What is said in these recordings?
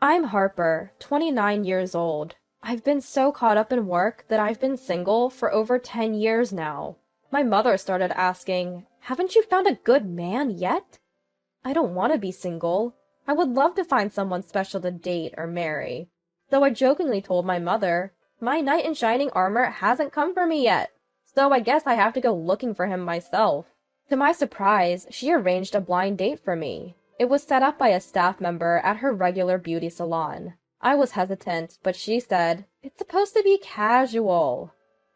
I'm Harper, 29 years old. I've been so caught up in work that I've been single for over 10 years now. My mother started asking, "Haven't you found a good man yet?" I don't want to be single. I would love to find someone special to date or marry. So I jokingly told my mother, "My knight in shining armor hasn't come for me yet, so I guess I have to go looking for him myself." To my surprise, she arranged a blind date for me. It was set up by a staff member at her regular beauty salon. I was hesitant, but she said, "It's supposed to be casual."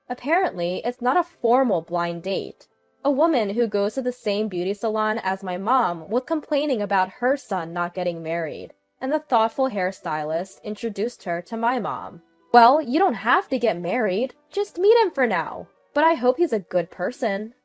Apparently, it's not a formal blind date. A woman who goes to the same beauty salon as my mom was complaining about her son not getting married, and the thoughtful hairstylist introduced her to my mom. "Well, you don't have to get married. Just meet him for now. But I hope he's a good person."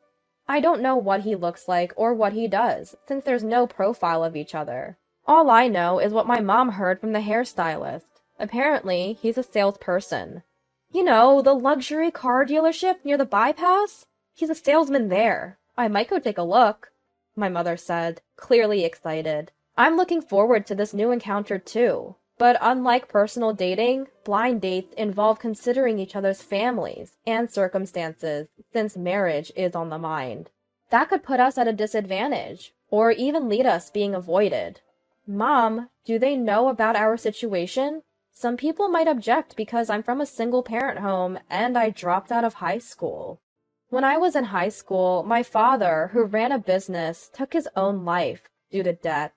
I don't know what he looks like or what he does, since there's no profile of each other. All I know is what my mom heard from the hairstylist. Apparently, he's a salesperson. You know, the luxury car dealership near the bypass? He's a salesman there. I might go take a look, my mother said, clearly excited. I'm looking forward to this new encounter too. But unlike personal dating, blind dates involve considering each other's families and circumstances, since marriage is on the mind. That could put us at a disadvantage, or even lead us being avoided. "Mom, do they know about our situation? Some people might object because I'm from a single-parent home and I dropped out of high school." When I was in high school, my father, who ran a business, took his own life due to debt.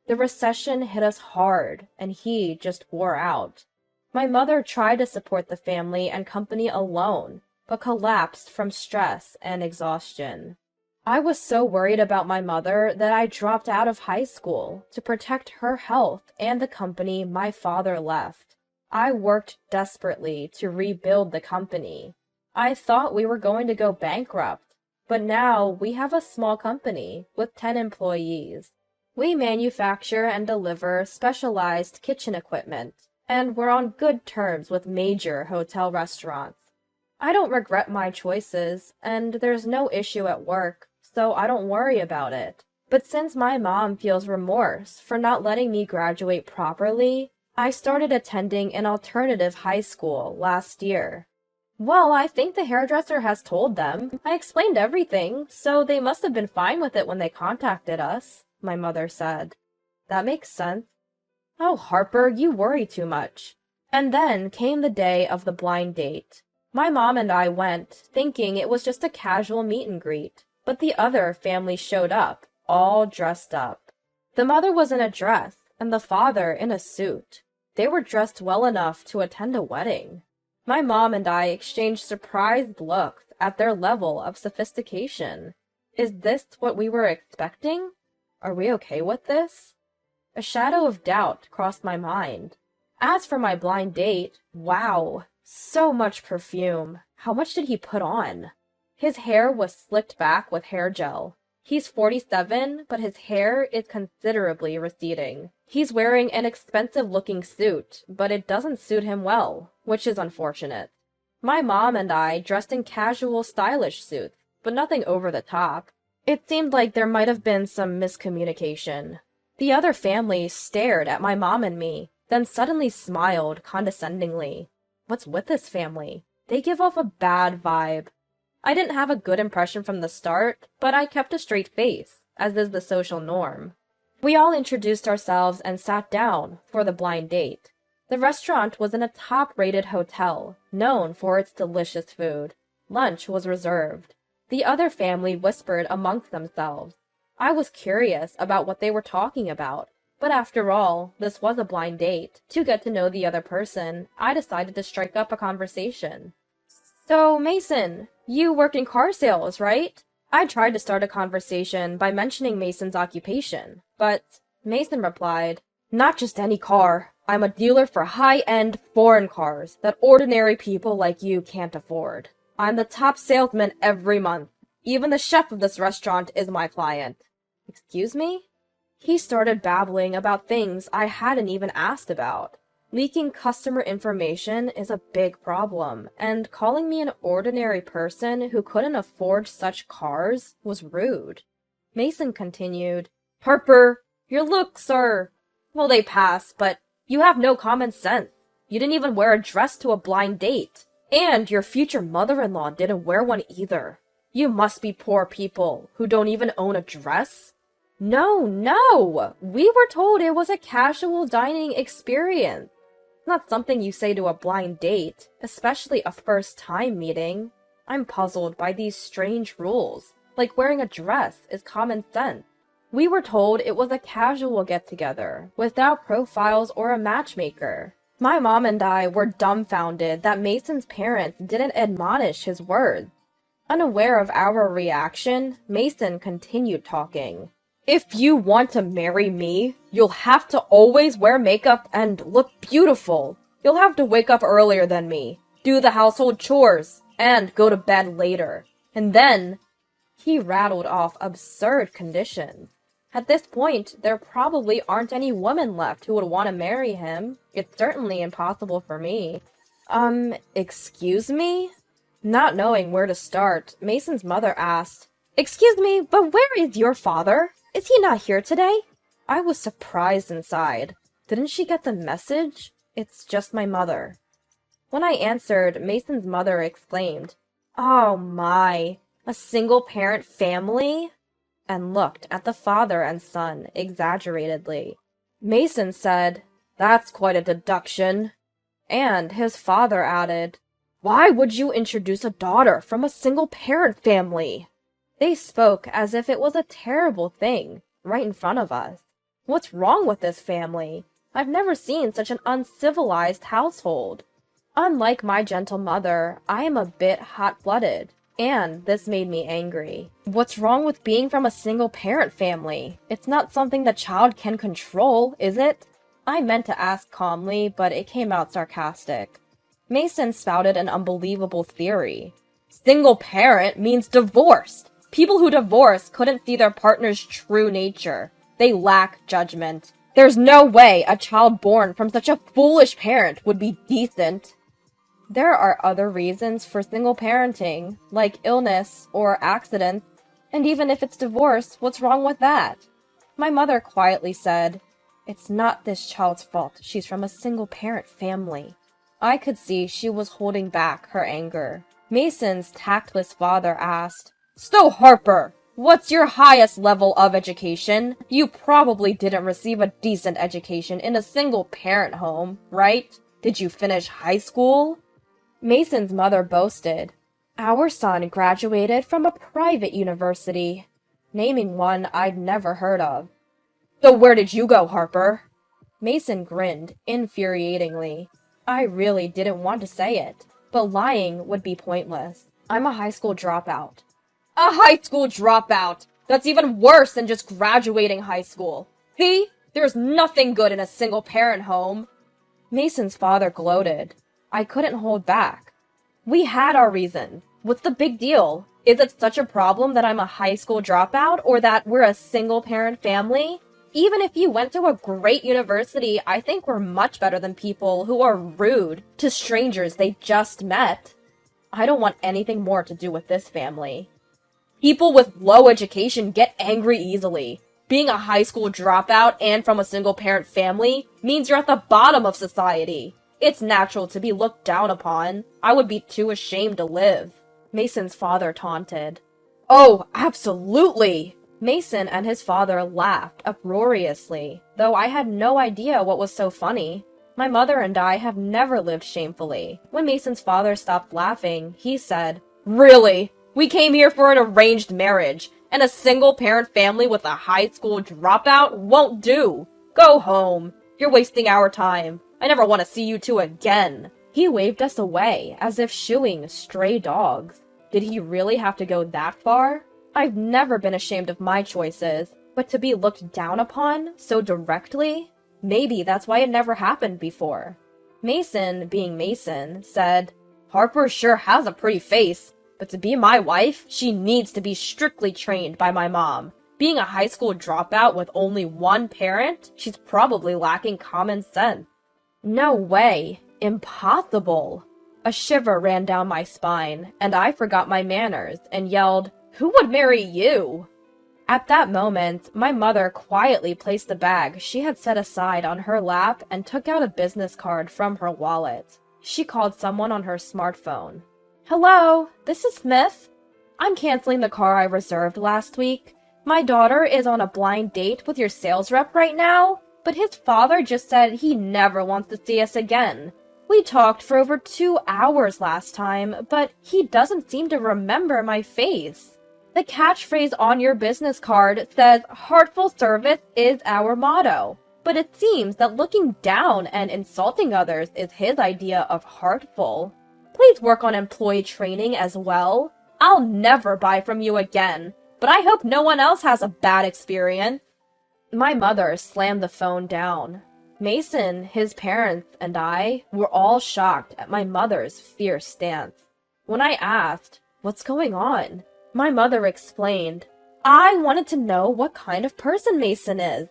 The recession hit us hard, and he just wore out. My mother tried to support the family and company alone, but collapsed from stress and exhaustion. I was so worried about my mother that I dropped out of high school to protect her health and the company my father left. I worked desperately to rebuild the company. I thought we were going to go bankrupt, but now we have a small company with 10 employees. We manufacture and deliver specialized kitchen equipment, and we're on good terms with major hotel restaurants. I don't regret my choices, and there's no issue at work, so I don't worry about it. But since my mom feels remorse for not letting me graduate properly, I started attending an alternative high school last year. "Well, I think the hairdresser has told them. I explained everything, so they must have been fine with it when they contacted us," my mother said. "That makes sense." "Oh, Harper, you worry too much." And then came the day of the blind date. My mom and I went, thinking it was just a casual meet and greet, but the other family showed up, all dressed up. The mother was in a dress, and the father in a suit. They were dressed well enough to attend a wedding. My mom and I exchanged surprised looks at their level of sophistication. Is this what we were expecting? Are we okay with this? A shadow of doubt crossed my mind. As for my blind date, wow, so much perfume. How much did he put on? His hair was slicked back with hair gel. He's 47, but his hair is considerably receding. He's wearing an expensive-looking suit, but it doesn't suit him well, which is unfortunate. My mom and I dressed in casual, stylish suits, but nothing over the top. It seemed like there might have been some miscommunication. The other family stared at my mom and me, then suddenly smiled condescendingly. What's with this family? They give off a bad vibe. I didn't have a good impression from the start, but I kept a straight face, as is the social norm. We all introduced ourselves and sat down for the blind date. The restaurant was in a top-rated hotel, known for its delicious food. Lunch was reserved. The other family whispered amongst themselves. I was curious about what they were talking about, but after all, this was a blind date. To get to know the other person, I decided to strike up a conversation. "So, Mason, you work in car sales, right?" I tried to start a conversation by mentioning Mason's occupation, but Mason replied, "Not just any car. I'm a dealer for high-end foreign cars that ordinary people like you can't afford. I'm the top salesman every month. Even the chef of this restaurant is my client." Excuse me? He started babbling about things I hadn't even asked about. Leaking customer information is a big problem, and calling me an ordinary person who couldn't afford such cars was rude. Mason continued, "Harper, your looks are, well, they pass, but You have no common sense. You didn't even wear a dress to a blind date. And your future mother-in-law didn't wear one either. You must be poor people who don't even own a dress. No! We were told it was a casual dining experience. Not something you say to a blind date, especially a first-time meeting. I'm puzzled by these strange rules, like wearing a dress is common sense. We were told it was a casual get-together, without profiles or a matchmaker. My mom and I were dumbfounded that Mason's parents didn't admonish his words. Unaware of our reaction, Mason continued talking. If you want to marry me, you'll have to always wear makeup and look beautiful. You'll have to wake up earlier than me, do the household chores, and go to bed later. And then, he rattled off absurd conditions. At this point, there probably aren't any women left who would want to marry him. It's certainly impossible for me. Excuse me? Not knowing where to start, Mason's mother asked, Excuse me, but where is your father? Is he not here today? I was surprised inside. Didn't she get the message? It's just my mother. When I answered, Mason's mother exclaimed, Oh my, a single-parent family? And looked at the father and son exaggeratedly. Mason said, That's quite a deduction. And his father added, Why would you introduce a daughter from a single-parent family? They spoke as if it was a terrible thing, right in front of us. What's wrong with this family? I've never seen such an uncivilized household. Unlike my gentle mother, I am a bit hot-blooded. And this made me angry. What's wrong with being from a single-parent family? It's not something the child can control, is it? I meant to ask calmly, but it came out sarcastic. Mason spouted an unbelievable theory. Single-parent means divorced. People who divorce couldn't see their partner's true nature. They lack judgment. There's no way a child born from such a foolish parent would be decent. There are other reasons for single parenting, like illness or accidents, and even if it's divorce, what's wrong with that? My mother quietly said, It's not this child's fault. She's from a single-parent family. I could see she was holding back her anger. Mason's tactless father asked, So Harper, what's your highest level of education? You probably didn't receive a decent education in a single-parent home, right? Did you finish high school? Mason's mother boasted, Our son graduated from a private university, naming one I'd never heard of. So where did you go, Harper? Mason grinned infuriatingly. I really didn't want to say it, but lying would be pointless. I'm a high school dropout. A high school dropout! That's even worse than just graduating high school. See? There's nothing good in a single-parent home. Mason's father gloated. I couldn't hold back. We had our reasons. What's the big deal? Is it such a problem that I'm a high school dropout or that we're a single-parent family? Even if you went to a great university, I think we're much better than people who are rude to strangers they just met. I don't want anything more to do with this family. People with low education get angry easily. Being a high school dropout and from a single-parent family means you're at the bottom of society. It's natural to be looked down upon. I would be too ashamed to live. Mason's father taunted. Oh, absolutely! Mason and his father laughed uproariously, though I had no idea what was so funny. My mother and I have never lived shamefully. When Mason's father stopped laughing, he said, Really? We came here for an arranged marriage, and a single-parent family with a high school dropout won't do. Go home. You're wasting our time. I never want to see you two again. He waved us away, as if shooing stray dogs. Did he really have to go that far? I've never been ashamed of my choices, but to be looked down upon so directly? Maybe that's why it never happened before. Mason, being Mason, said, Harper sure has a pretty face, but to be my wife, she needs to be strictly trained by my mom. Being a high school dropout with only one parent, she's probably lacking common sense. No way. Impossible. A shiver ran down my spine, and I forgot my manners and yelled, Who would marry you? At that moment, my mother quietly placed the bag she had set aside on her lap and took out a business card from her wallet. She called someone on her smartphone. "Hello, this is Smith. I'm canceling the car I reserved last week. My daughter is on a blind date with your sales rep right now, but his father just said he never wants to see us again. We talked for over 2 hours last time, but he doesn't seem to remember my face. The catchphrase on your business card says, 'Heartful service is our motto.' But it seems that looking down and insulting others is his idea of heartful. Please work on employee training as well. I'll never buy from you again, but I hope no one else has a bad experience." My mother slammed the phone down. Mason, his parents, and I were all shocked at my mother's fierce stance. When I asked, "What's going on?" my mother explained, "I wanted to know what kind of person Mason is,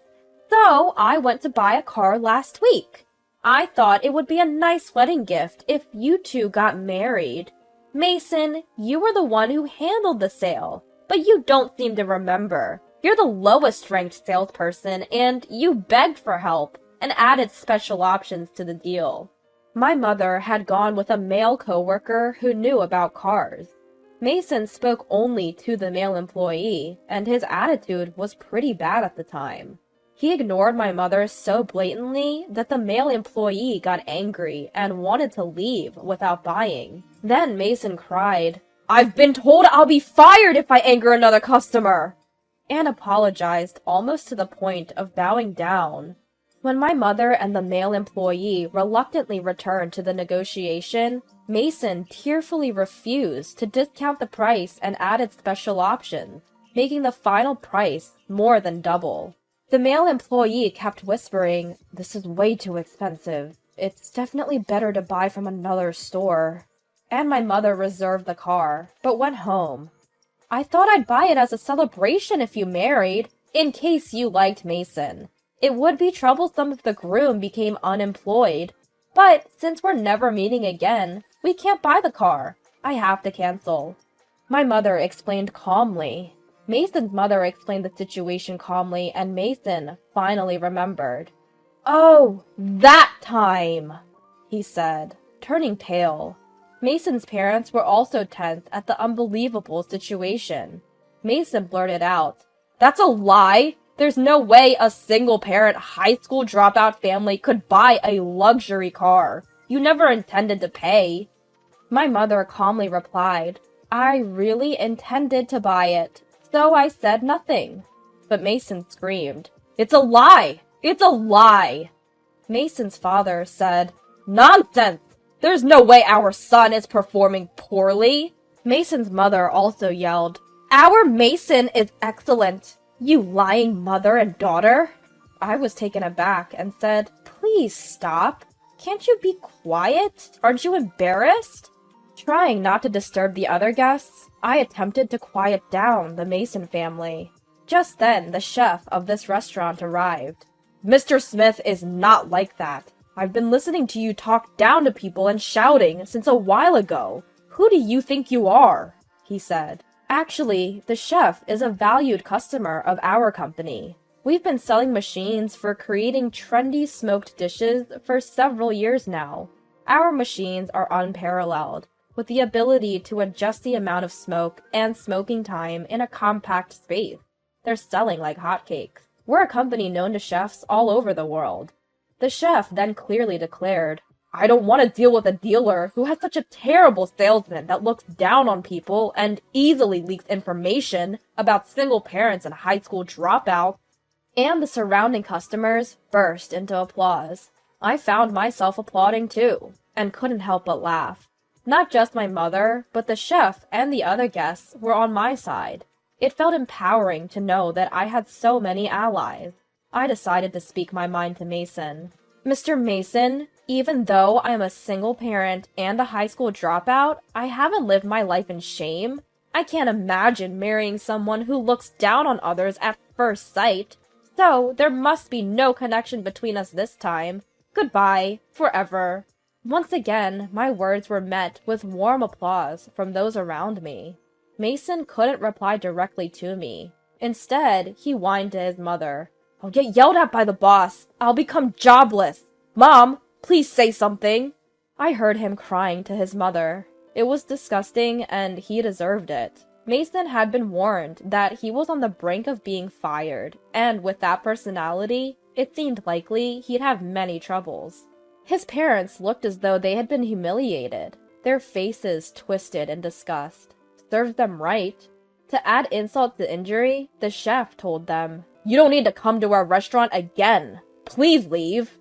so I went to buy a car last week. I thought it would be a nice wedding gift if you two got married. Mason, you were the one who handled the sale, but you don't seem to remember. You're the lowest ranked salesperson, and you begged for help and added special options to the deal." My mother had gone with a male coworker who knew about cars. Mason spoke only to the male employee, and his attitude was pretty bad at the time. He ignored my mother so blatantly that the male employee got angry and wanted to leave without buying. Then Mason cried, "I've been told I'll be fired if I anger another customer!" and apologized almost to the point of bowing down. When my mother and the male employee reluctantly returned to the negotiation, Mason tearfully refused to discount the price and added special options, making the final price more than double. The male employee kept whispering, "This is way too expensive. It's definitely better to buy from another store." And my mother reserved the car, but went home. "I thought I'd buy it as a celebration if you married, in case you liked Mason. It would be troublesome if the groom became unemployed, but since we're never meeting again, we can't buy the car. I have to cancel." My mother explained calmly. Mason's mother explained the situation calmly, and Mason finally remembered. "Oh, that time!" he said, turning pale. Mason's parents were also tense at the unbelievable situation. Mason blurted out, "That's a lie! There's no way a single-parent high school dropout family could buy a luxury car. You never intended to pay." My mother calmly replied, "I really intended to buy it, so I said nothing." But Mason screamed, "It's a lie! It's a lie!" Mason's father said, "Nonsense! There's no way our son is performing poorly." Mason's mother also yelled, "Our Mason is excellent! You lying mother and daughter!" I was taken aback and said, "Please stop. Can't you be quiet? Aren't you embarrassed?" Trying not to disturb the other guests, I attempted to quiet down the Mason family. Just then, the chef of this restaurant arrived. "Mr. Smith is not like that. I've been listening to you talk down to people and shouting since a while ago. Who do you think you are?" he said. Actually, the chef is a valued customer of our company. We've been selling machines for creating trendy smoked dishes for several years now. Our machines are unparalleled, with the ability to adjust the amount of smoke and smoking time in a compact space. They're selling like hotcakes. We're a company known to chefs all over the world. The chef then clearly declared, "I don't want to deal with a dealer who has such a terrible salesman that looks down on people and easily leaks information about single parents and high school dropouts." And the surrounding customers burst into applause. I found myself applauding too, and couldn't help but laugh. Not just my mother, but the chef and the other guests were on my side. It felt empowering to know that I had so many allies. I decided to speak my mind to Mason. "Mr. Mason, even though I'm a single parent and a high school dropout, I haven't lived my life in shame. I can't imagine marrying someone who looks down on others at first sight. So there must be no connection between us this time. Goodbye, forever." Once again, my words were met with warm applause from those around me. Mason couldn't reply directly to me. Instead, he whined to his mother. I'll get yelled at by the boss. I'll become jobless. Mom, please say something. I heard him crying to his mother. It was disgusting, and he deserved it. Mason had been warned that he was on the brink of being fired, and with that personality, it seemed likely he'd have many troubles. His parents looked as though they had been humiliated, their faces twisted in disgust. Served them right. To add insult to injury, the chef told them, "You don't need to come to our restaurant again. Please leave."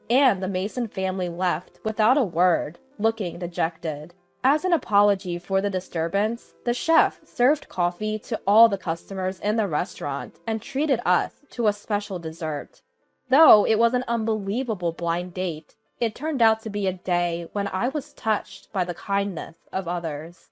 And the Mason family left without a word, looking dejected. As an apology for the disturbance, the chef served coffee to all the customers in the restaurant and treated us to a special dessert. Though it was an unbelievable blind date, it turned out to be a day when I was touched by the kindness of others.